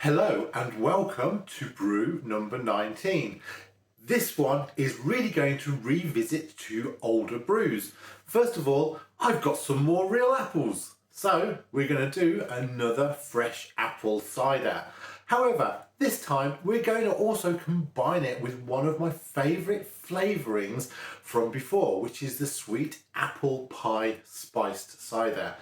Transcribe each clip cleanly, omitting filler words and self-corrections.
Hello and welcome to brew number 19. This one is really going to revisit two older brews. First of all, I've got some more real apples. So we're going to do another fresh apple cider. However, this time we're going to also combine it with one of my favourite flavourings from before, which is the sweet apple pie spiced cider.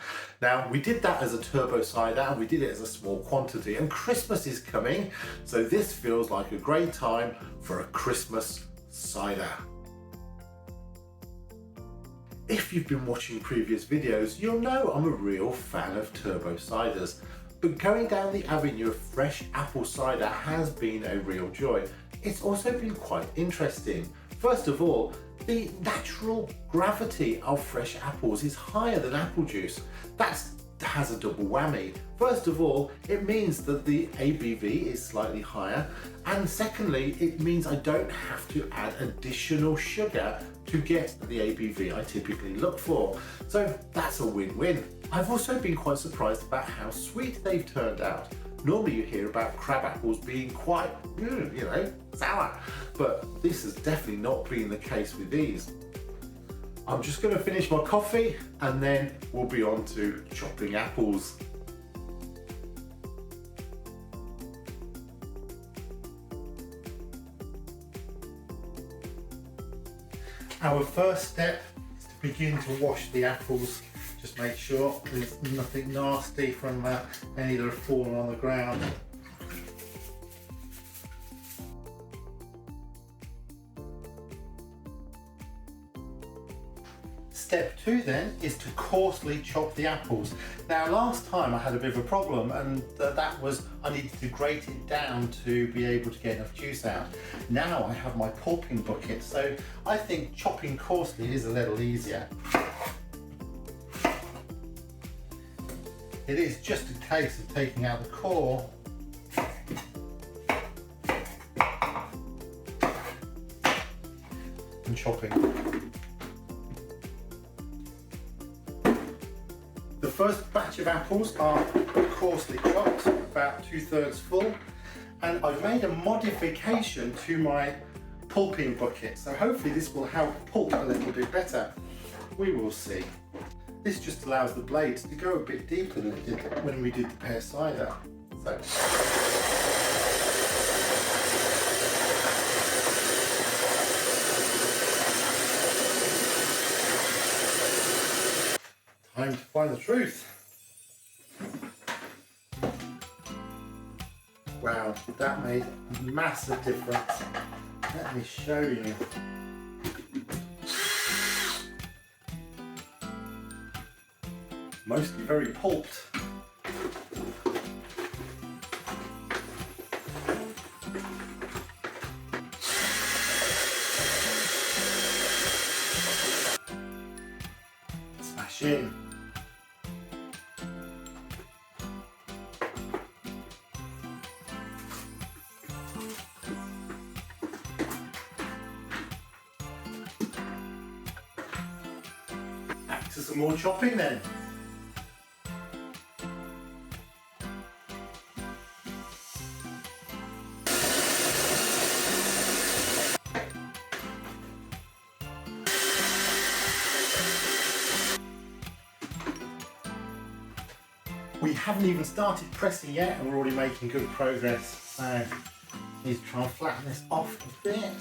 Now, we did that as a turbo cider and we did it as a small quantity, and Christmas is coming, so this feels like a great time for a Christmas cider. If you've been watching previous videos, you'll know I'm a real fan of turbo ciders. But going down the avenue of fresh apple cider has been a real joy. It's also been quite interesting. First of all, the natural gravity of fresh apples is higher than apple juice. That has a double whammy. First of all, it means that the ABV is slightly higher, and secondly, it means I don't have to add additional sugar to get the ABV I typically look for. So that's a win-win. I've also been quite surprised about how sweet they've turned out. Normally you hear about crab apples being quite, sour, but this has definitely not been the case with these. I'm just going to finish my coffee and then we'll be on to chopping apples. Our first step is to begin to wash the apples. Just make sure there's nothing nasty from any that have fallen on the ground. Step 2 then is to coarsely chop the apples. Now last time I had a bit of a problem, and that was I needed to grate it down to be able to get enough juice out. Now I have my pulping bucket, so I think chopping coarsely is a little easier. It is just a case of taking out the core and chopping. The first batch of apples are coarsely chopped, about 2/3 full, and I've made a modification to my pulping bucket, so hopefully this will help pulp a little bit better. We will see. This just allows the blades to go a bit deeper than it did when we did the pear cider. So. Time to find the truth. Wow, that made a massive difference. Let me show you. Mostly very pulped. Smash in. Back to some more chopping then. We haven't even started pressing yet and we're already making good progress, so need to try and flatten this off a bit.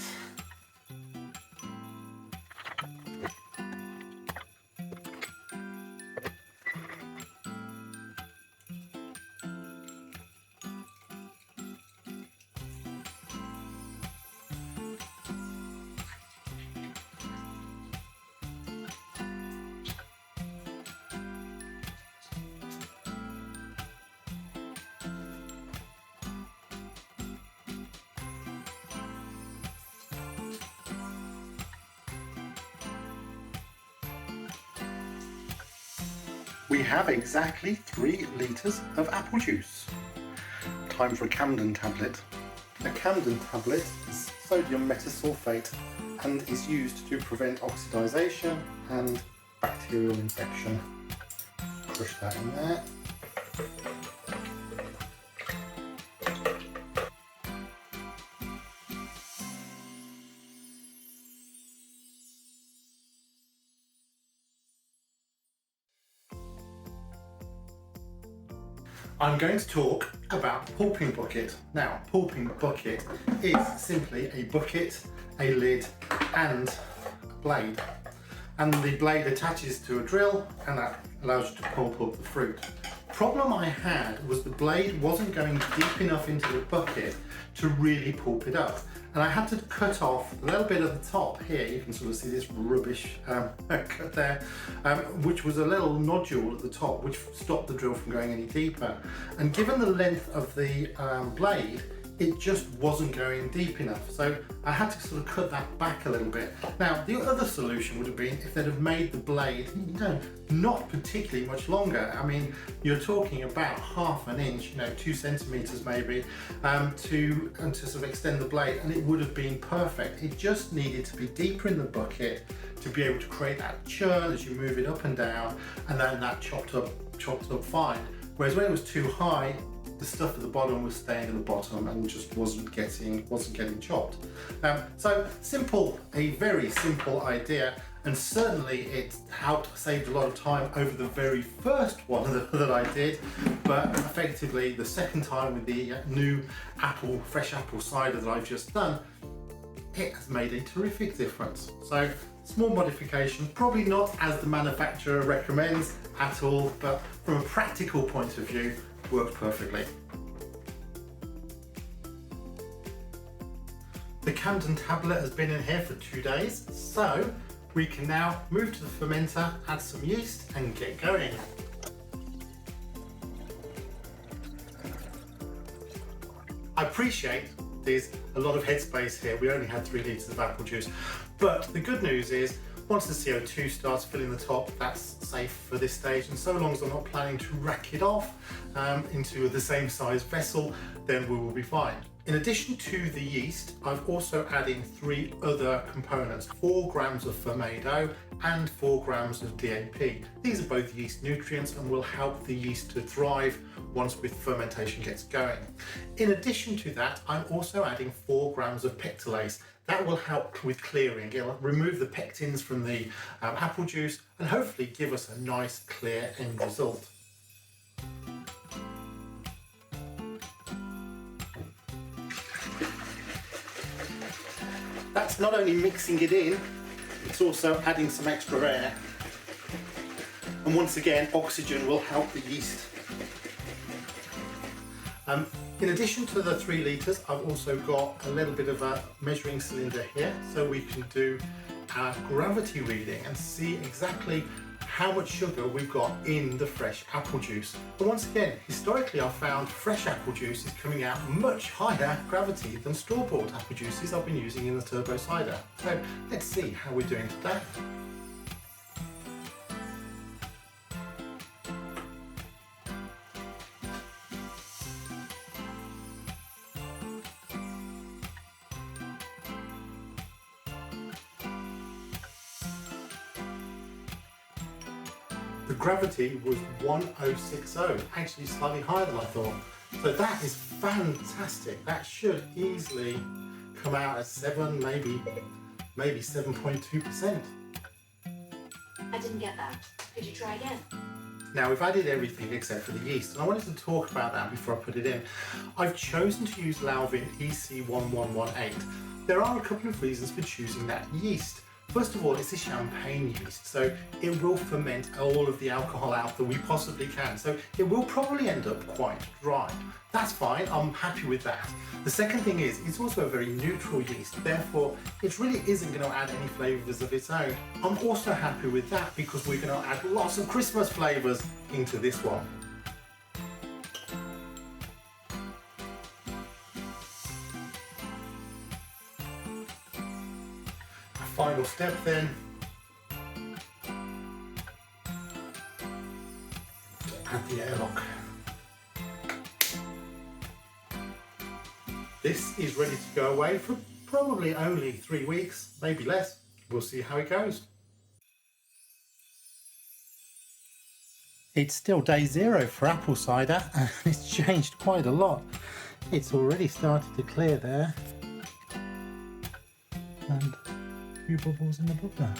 We have exactly 3 litres of apple juice. Time for a Camden tablet. A Camden tablet is sodium metasulfate and is used to prevent oxidisation and bacterial infection. Crush that in there. I'm going to talk about the Pulping Bucket. Now, Pulping Bucket is simply a bucket, a lid and a blade. And the blade attaches to a drill and that allows you to pulp up the fruit. The problem I had was the blade wasn't going deep enough into the bucket to really pulp it up. And I had to cut off a little bit of the top here. You can sort of see this rubbish cut there, which was a little nodule at the top, which stopped the drill from going any deeper. And given the length of the blade, it just wasn't going deep enough. So I had to sort of cut that back a little bit. Now, the other solution would have been if they'd have made the blade, not particularly much longer. I mean, you're talking about ½ an inch, 2 centimeters maybe, to sort of extend the blade, and it would have been perfect. It just needed to be deeper in the bucket to be able to create that churn as you move it up and down, and then that chopped up fine. Whereas when it was too high, the stuff at the bottom was staying at the bottom and just wasn't getting chopped. So a very simple idea, and certainly it saved a lot of time over the very first one that I did, but effectively the second time with the new fresh apple cider that I've just done, it has made a terrific difference. So small modification, probably not as the manufacturer recommends at all, but from a practical point of view, worked perfectly. The Camden tablet has been in here for 2 days, so we can now move to the fermenter, add some yeast and get going. I appreciate there's a lot of headspace here. We only had 3 litres of apple juice, but the good news is once the CO2 starts filling the top, that's safe for this stage, and so long as I'm not planning to rack it off into the same size vessel, then we will be fine. In addition to the yeast, I've also added 3 other components, 4 grams of Fermento and 4 grams of DAP. These are both yeast nutrients and will help the yeast to thrive once fermentation gets going. In addition to that, I'm also adding 4 grams of pectolase. That will help with clearing. It'll remove the pectins from the apple juice and hopefully give us a nice clear end result. That's not only mixing it in, it's also adding some extra air. And once again, oxygen will help the yeast. In addition to the 3 litres, I've also got a little bit of a measuring cylinder here, so we can do our gravity reading and see exactly how much sugar we've got in the fresh apple juice. But once again, historically I've found fresh apple juice is coming out much higher gravity than store-bought apple juices I've been using in the Turbo Cider. So let's see how we're doing today. The gravity was 1060, actually slightly higher than I thought. So that is fantastic. That should easily come out at 7, maybe 7.2%. I didn't get that. Could you try again? Now we've added everything except for the yeast, and I wanted to talk about that before I put it in. I've chosen to use Lalvin EC1118. There are a couple of reasons for choosing that yeast. First of all, it's a champagne yeast, so it will ferment all of the alcohol out that we possibly can. So it will probably end up quite dry. That's fine, I'm happy with that. The second thing is, it's also a very neutral yeast, therefore it really isn't going to add any flavours of its own. I'm also happy with that because we're going to add lots of Christmas flavours into this one. Final step then, to add the airlock. This is ready to go away for probably only 3 weeks, maybe less. We'll see how it goes. It's still day 0 for apple cider and it's changed quite a lot. It's already started to clear there. And a few bubbles in the book there.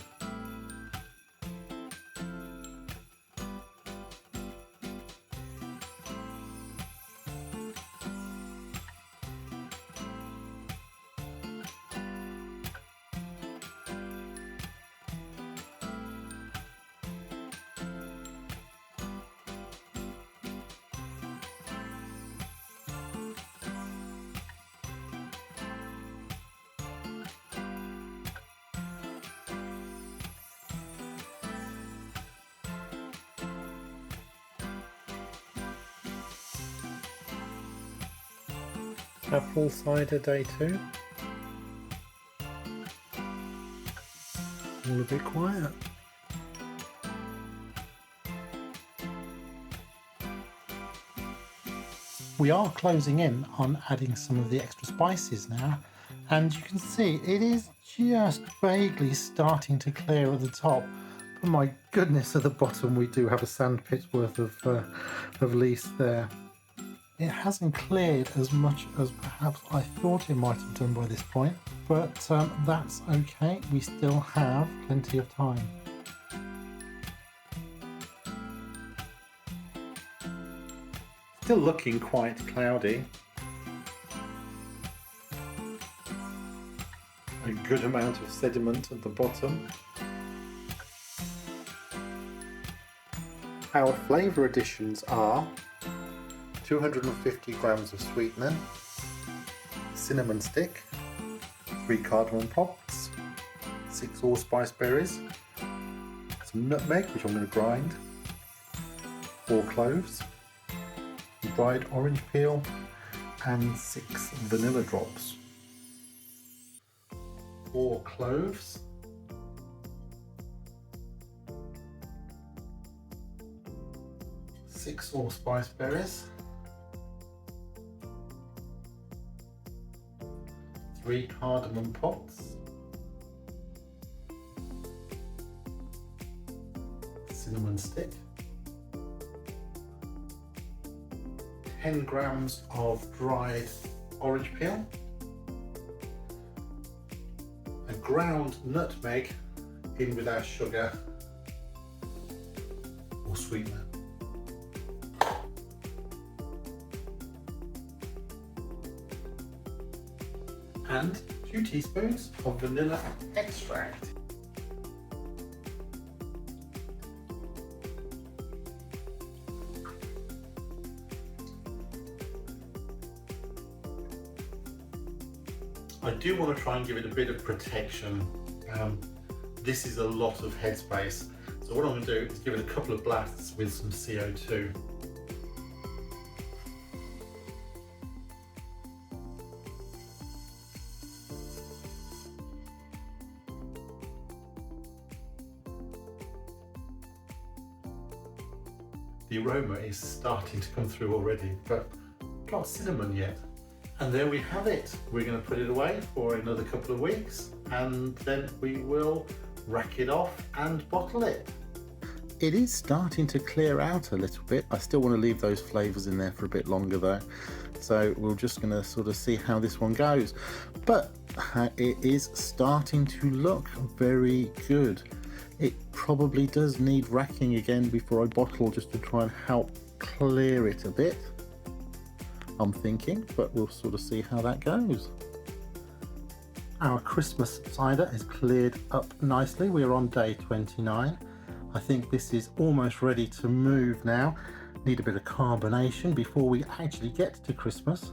Apple Cider Day 2. All a bit quiet. We are closing in on adding some of the extra spices now, and you can see it is just vaguely starting to clear at the top. But my goodness, at the bottom we do have a sandpit's worth of lees there. It hasn't cleared as much as perhaps I thought it might have done by this point, but that's okay, we still have plenty of time. Still looking quite cloudy. A good amount of sediment at the bottom. Our flavour additions are 250 grams of sweetener, cinnamon stick, 3 cardamom pops, 6 allspice berries, some nutmeg which I'm going to grind, 4 cloves, dried orange peel, and 6 vanilla drops. 4 cloves, 6 allspice berries, 3 cardamom pops, cinnamon stick, 10 grams of dried orange peel, a ground nutmeg in with our sugar or sweetener. And 2 teaspoons of vanilla extract. I do want to try and give it a bit of protection. This is a lot of headspace, so what I'm going to do is give it a couple of blasts with some CO2. The aroma is starting to come through already, but not cinnamon yet. And there we have it. We're going to put it away for another couple of weeks, and then we will rack it off and bottle it. It is starting to clear out a little bit. I still want to leave those flavours in there for a bit longer though. So we're just going to sort of see how this one goes. But it is starting to look very good. It probably does need racking again before I bottle, just to try and help clear it a bit, I'm thinking, but we'll sort of see how that goes. Our Christmas cider is cleared up nicely. We're on day 29. I think this is almost ready to move now. Need a bit of carbonation before we actually get to Christmas.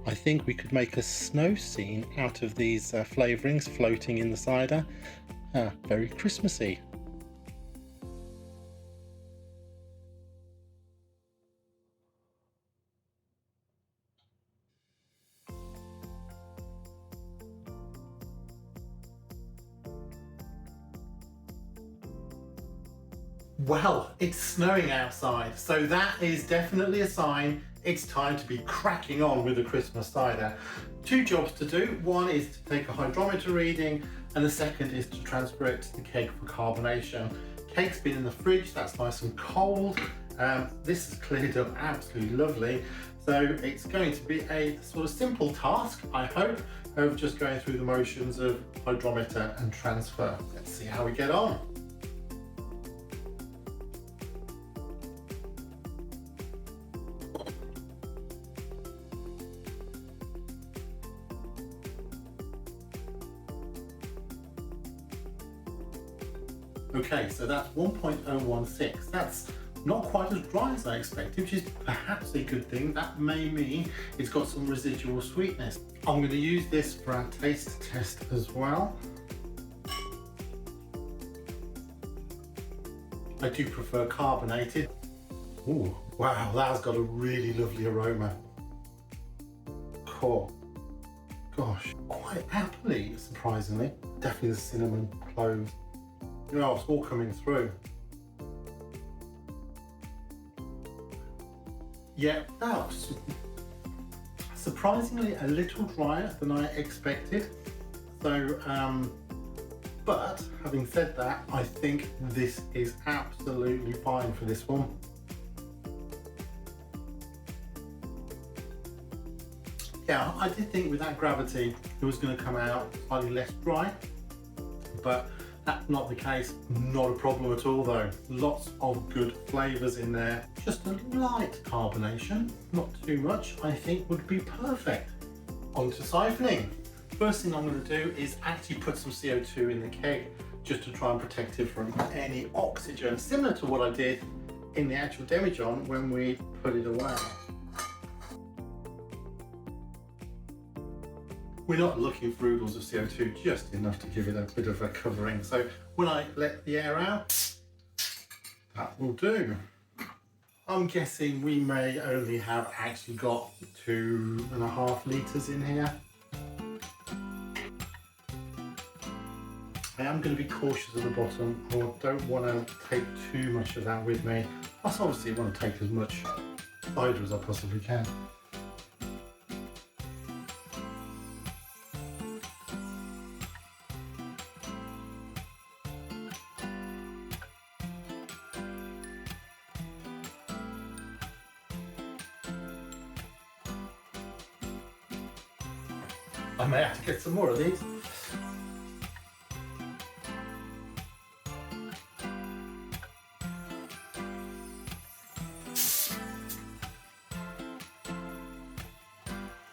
I think we could make a snow scene out of these flavourings floating in the cider. Very Christmassy. Well, it's snowing outside, so that is definitely a sign it's time to be cracking on with the Christmas cider. 2 jobs to do. One is to take a hydrometer reading, and the second is to transfer it to the keg for carbonation. Keg's been in the fridge, that's nice and cold. This has cleared up absolutely lovely. So it's going to be a sort of simple task, I hope, of just going through the motions of hydrometer and transfer. Let's see how we get on. Okay, so that's 1.016. That's not quite as dry as I expected, which is perhaps a good thing. That may mean it's got some residual sweetness. I'm going to use this for our taste test as well. I do prefer carbonated. Ooh, wow, that's got a really lovely aroma. core. Gosh, quite happily, surprisingly. Definitely the cinnamon, cloves. You know, it's all coming through. Yeah, that was surprisingly a little drier than I expected. So, but having said that, I think this is absolutely fine for this one. Yeah, I did think with that gravity it was going to come out slightly less dry, but that's not the case. Not a problem at all though. Lots of good flavours in there. Just a light carbonation, not too much, I think would be perfect. On to siphoning. First thing I'm going to do is actually put some CO2 in the keg just to try and protect it from any oxygen, similar to what I did in the actual demijohn when we put it away. We're not looking for oodles of CO2, just enough to give it a bit of a covering. So when I let the air out, that will do. I'm guessing we may only have actually got 2.5 litres in here. I am going to be cautious at the bottom. I don't want to take too much of that with me. Plus obviously I want to take as much cider as I possibly can. I may have to get some more of these.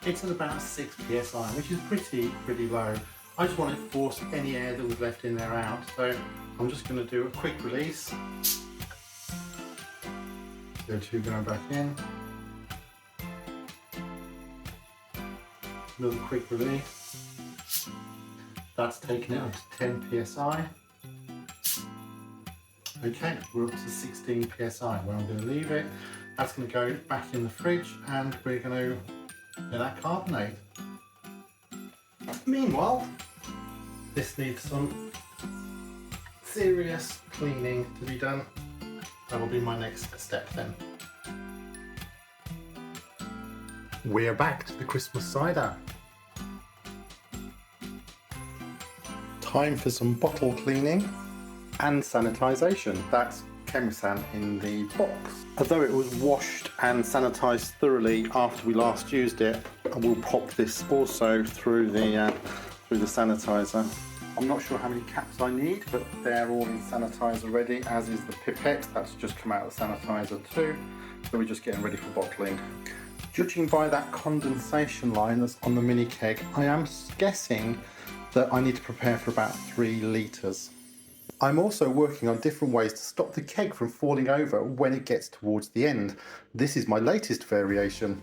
It's at about 6 psi, which is pretty low. I just wanted to force any air that was left in there out, so I'm just going to do a quick release. CO2 going back in. Another quick release. That's taken it up to 10 psi. Okay, we're up to 16 psi where I'm going to leave it. That's going to go back in the fridge and we're going to let that carbonate. Meanwhile, this needs some serious cleaning to be done. That will be my next step then. We're back to the Christmas cider. Time for some bottle cleaning and sanitisation. That's Chemisan in the box. Although it was washed and sanitised thoroughly after we last used it, I will pop this also through the sanitizer. I'm not sure how many caps I need, but they're all in sanitizer already, as is the pipette. That's just come out of the sanitizer too. So we're just getting ready for bottling. Judging by that condensation line that's on the Mini-Keg, I am guessing that I need to prepare for about 3 litres. I'm also working on different ways to stop the keg from falling over when it gets towards the end. This is my latest variation.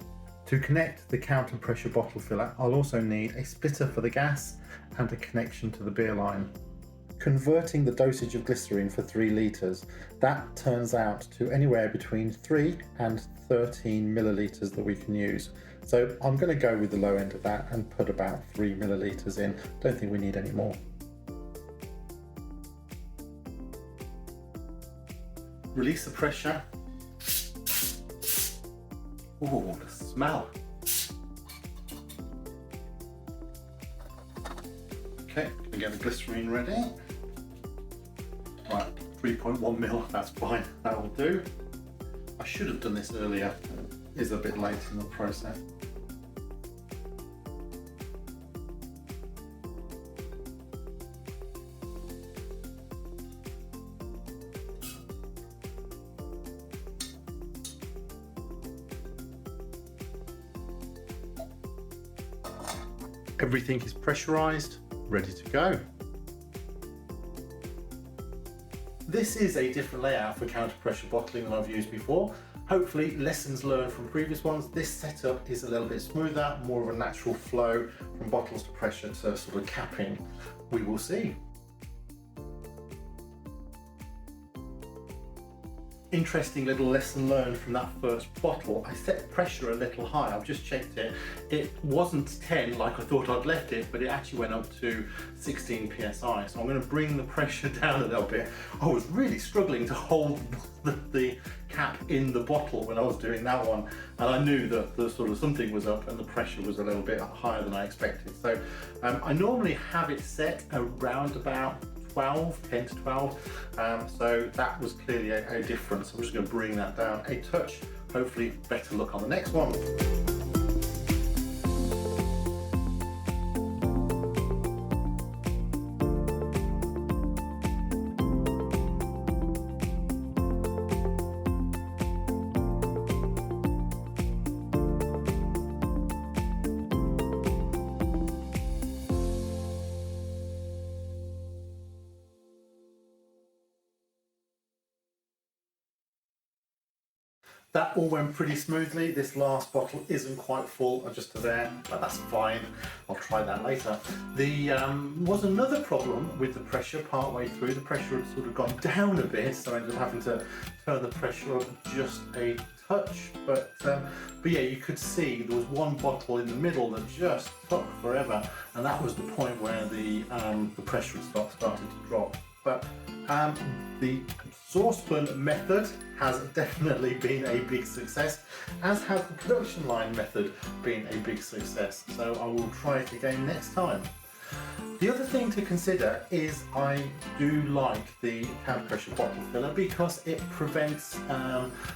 To connect the counter pressure bottle filler, I'll also need a splitter for the gas and a connection to the beer line. Converting the dosage of glycerine for 3 litres, that turns out to anywhere between 3 and 13 millilitres that we can use. So I'm going to go with the low end of that and put about 3 millilitres in. Don't think we need any more. Release the pressure. Oh, the smell. Okay, gonna get the glycerine ready. Right, 3.1 mil, that's fine, that will do. I should have done this earlier, it is a bit late in the process. Everything is pressurized, ready to go. This is a different layout for counter pressure bottling than I've used before. Hopefully lessons learned from previous ones. This setup is a little bit smoother, more of a natural flow from bottles to pressure to sort of capping. We will see. interesting little lesson learned from that first bottle. I set the pressure a little high. I've just checked it. It wasn't 10 like I thought I'd left it, but it actually went up to 16 psi. So I'm going to bring the pressure down a little bit. I was really struggling to hold the cap in the bottle when I was doing that one, and I knew that the sort of something was up and the pressure was a little bit higher than I expected. So I normally have it set around about 10 to 12, so that was clearly a difference. I'm just going to bring that down a touch. Hopefully better luck on the next one. That all went pretty smoothly. This last bottle isn't quite full, just to there, but that's fine. I'll try that later. The was another problem with the pressure partway through. The pressure had sort of gone down a bit, so I ended up having to turn the pressure up just a touch. But yeah, you could see there was one bottle in the middle that just took forever, and that was the point where the pressure had started to drop. But the saucepan method has definitely been a big success, as has the production line method been a big success. So I will try it again next time. The other thing to consider is I do like the counter pressure bottle filler because it prevents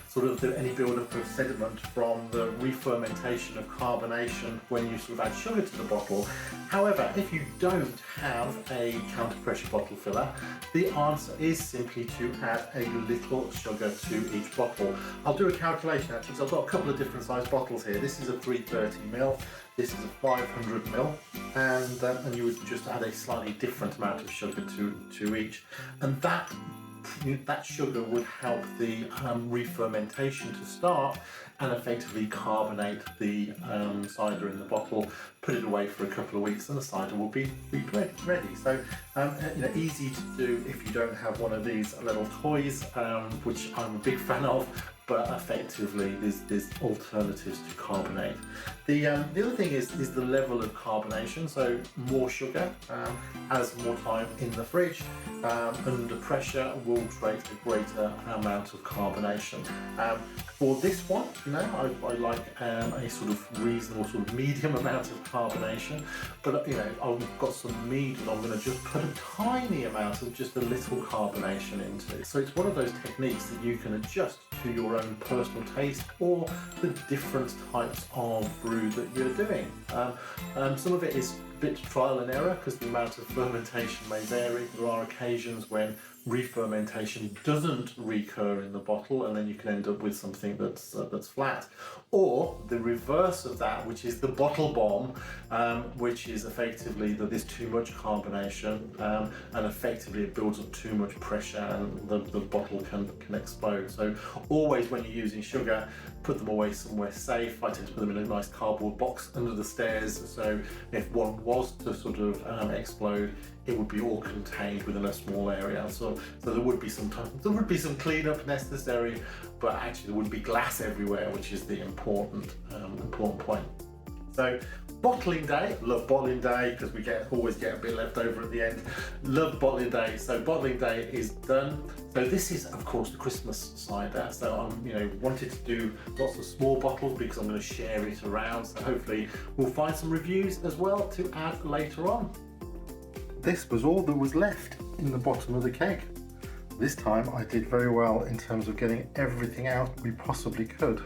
sort of any build-up of sediment from the re-fermentation of carbonation when you sort of add sugar to the bottle. However, if you don't have a counter pressure bottle filler, the answer is simply to add a little sugar to each bottle. I'll do a calculation actually, because I've got a couple of different size bottles here. This is a 330ml, this is a 500ml, and you would just add a slightly different amount of sugar to each, and that sugar would help the re-fermentation to start and effectively carbonate the cider in the bottle, put it away for a couple of weeks, and the cider will be ready. So easy to do if you don't have one of these little toys, which I'm a big fan of, but effectively there's alternatives to carbonate. The other thing is the level of carbonation. So more sugar has more time in the fridge, under pressure will create a greater amount of carbonation. For this one, I like a sort of reasonable, sort of medium amount of carbonation, but I've got some mead and I'm going to just put a tiny amount of just a little carbonation into it. So it's one of those techniques that you can adjust to your own personal taste or the different types of brew that you're doing. Some of it is a bit trial and error because the amount of fermentation may vary. There are occasions when re-fermentation doesn't recur in the bottle, and then you can end up with something that's flat, or the reverse of that, which is the bottle bomb, which is effectively that there's too much carbonation, and effectively it builds up too much pressure and the bottle can explode. So always when you're using sugar, put them away somewhere safe. I tend to put them in a nice cardboard box under the stairs, so if one was to sort of explode, it would be all contained within a small area. So there would be some cleanup necessary, but actually there wouldn't be glass everywhere, which is the important point. So bottling day, love bottling day because we always get a bit left over at the end. Love bottling day. So bottling day is done. So this is of course the Christmas cider. So I'm wanted to do lots of small bottles because I'm going to share it around. So hopefully we'll find some reviews as well to add later on. This was all that was left in the bottom of the keg. This time I did very well in terms of getting everything out we possibly could.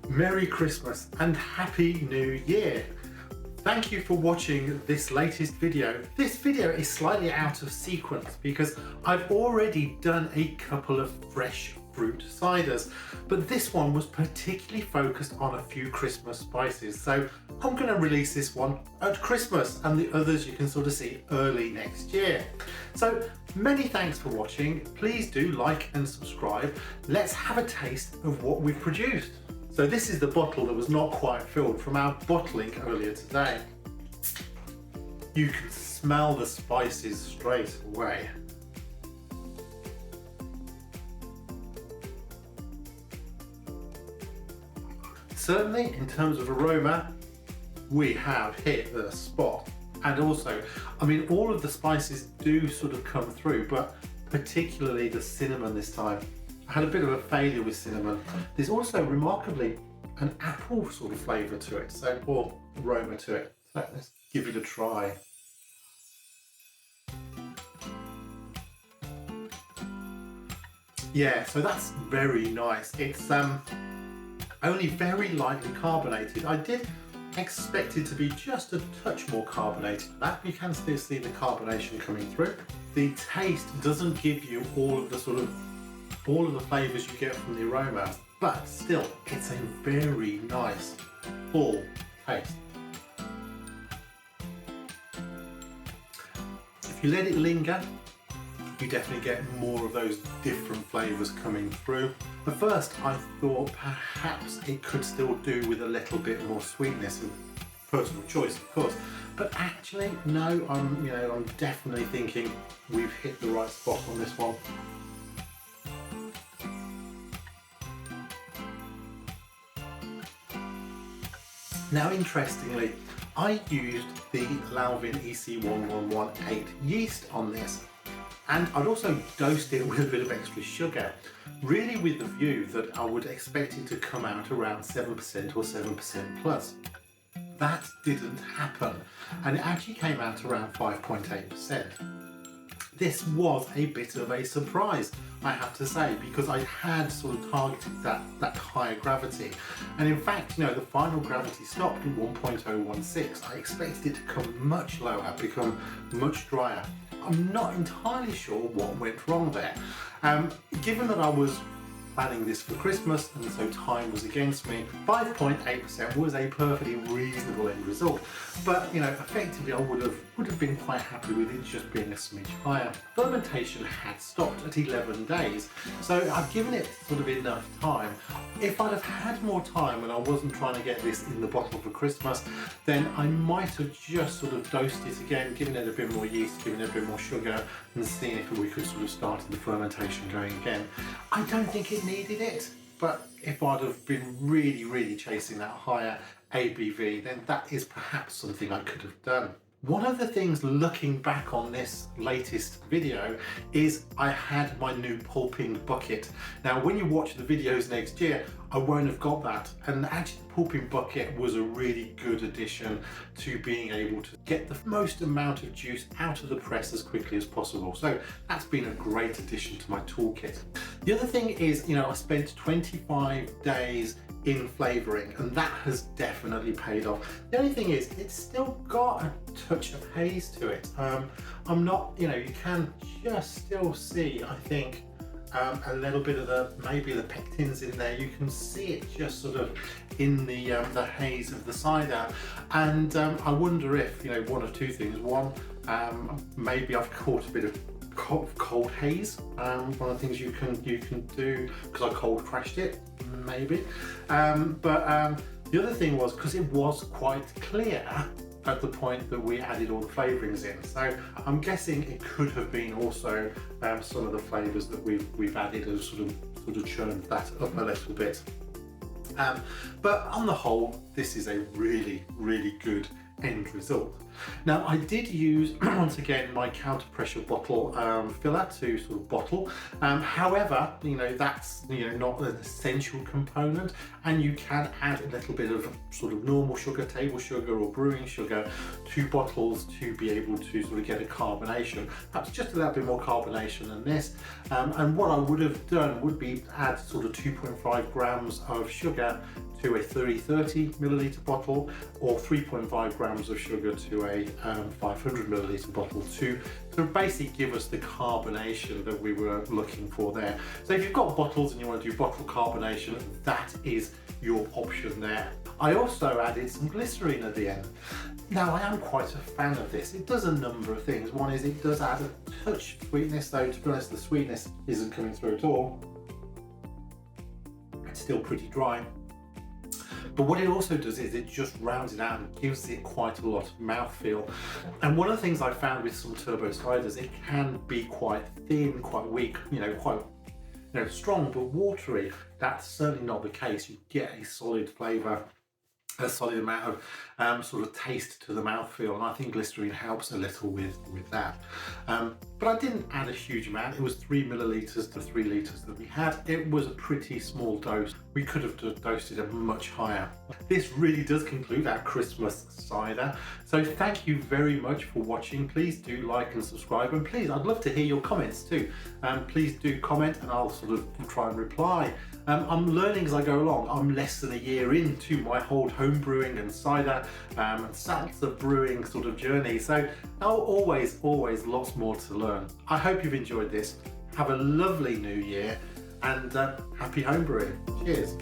Merry Christmas and Happy New Year! Thank you for watching this latest video. This video is slightly out of sequence because I've already done a couple of fresh fruit ciders, but this one was particularly focused on a few Christmas spices. So I'm going to release this one at Christmas and the others you can sort of see early next year. So many thanks for watching. Please do like and subscribe. Let's have a taste of what we've produced. So this is the bottle that was not quite filled from our bottling earlier today. You can smell the spices straight away. Certainly in terms of aroma, we have hit the spot. And also, I mean, all of the spices do sort of come through, but particularly the cinnamon this time. I had a bit of a failure with cinnamon. There's also remarkably an apple sort of flavour to it, so, or aroma to it. So let's give it a try. Yeah, so that's very nice. It's only very lightly carbonated. I did expect it to be just a touch more carbonated than that. You can still see the carbonation coming through. The taste doesn't give you all of the flavours you get from the aroma, but still, it's a very nice, full taste. If you let it linger, you definitely get more of those different flavours coming through. At first, I thought perhaps it could still do with a little bit more sweetness, and personal choice, of course. But actually, no, I'm definitely thinking we've hit the right spot on this one. Now, interestingly, I used the Lalvin EC1118 yeast on this, and I'd also dosed it with a bit of extra sugar, really with the view that I would expect it to come out around 7% or 7% plus. That didn't happen, and it actually came out around 5.8%. This was a bit of a surprise, I have to say, because I had sort of targeted that higher gravity. And in fact, the final gravity stopped at 1.016. I expected it to come much lower, become much drier. I'm not entirely sure what went wrong there. Given that I was planning this for Christmas and so time was against me, 5.8% was a perfectly reasonable end result. But effectively I would have been quite happy with it just being a smidge higher. Fermentation had stopped at 11 days, so I've given it sort of enough time. If I'd have had more time and I wasn't trying to get this in the bottle for Christmas, then I might have just sort of dosed it again, given it a bit more yeast, given it a bit more sugar, and seen if we could sort of start the fermentation going again. I don't think it needed it, but if I'd have been really chasing that higher ABV, then that is perhaps something I could have done. One of the things looking back on this latest video is I had my new Pulping Bucket. Now when you watch the videos next year, I won't have got that, and actually the Pulping Bucket was a really good addition to being able to get the most amount of juice out of the press as quickly as possible. So that's been a great addition to my toolkit. The other thing is, I spent 25 days in flavouring, and that has definitely paid off. The only thing is, it's still got a touch of haze to it. I'm not, you can just still see, I think, a little bit of maybe the pectins in there. You can see it just sort of in the haze of the cider, and I wonder if, one of two things. One, maybe I've caught a bit of cold haze. One of the things you can do, because I cold crashed it, maybe. But the other thing was, because it was quite clear at the point that we added all the flavourings in, so I'm guessing it could have been also some of the flavours that we've added have sort of churned that up a little bit. But on the whole, this is a really good end result. Now I did use once again my counter pressure bottle filler to sort of bottle. However, that's not an essential component, and you can add a little bit of sort of normal sugar, table sugar or brewing sugar to bottles to be able to sort of get a carbonation. Perhaps just a little bit more carbonation than this. And what I would have done would be add sort of 2.5 grams of sugar to a 30 milliliter bottle, or 3.5 grams of sugar to a 500 milliliter bottle to basically give us the carbonation that we were looking for there. So if you've got bottles and you want to do bottle carbonation, that is your option there. I also added some glycerine at the end. Now I am quite a fan of this. It does a number of things. One is it does add a touch of sweetness, though to be honest the sweetness isn't coming through at all. It's still pretty dry. But what it also does is it just rounds it out and gives it quite a lot of mouthfeel. And one of the things I found with some turbo ciders, it can be quite thin, quite weak, quite strong but watery. That's certainly not the case. You get a solid flavour, a solid amount of sort of taste to the mouthfeel, and I think glycerine helps a little with that. But I didn't add a huge amount. It was 3 millilitres to 3 litres that we had. It was a pretty small dose. We could have dosed it much higher. This really does conclude our Christmas cider. So thank you very much for watching. Please do like and subscribe, and please, I'd love to hear your comments too. Please do comment and I'll sort of try and reply. I'm learning as I go along. I'm less than a year into my whole home brewing and cider and seltzer brewing sort of journey. So always lots more to learn. I hope you've enjoyed this. Have a lovely new year and happy home brewing. Cheers.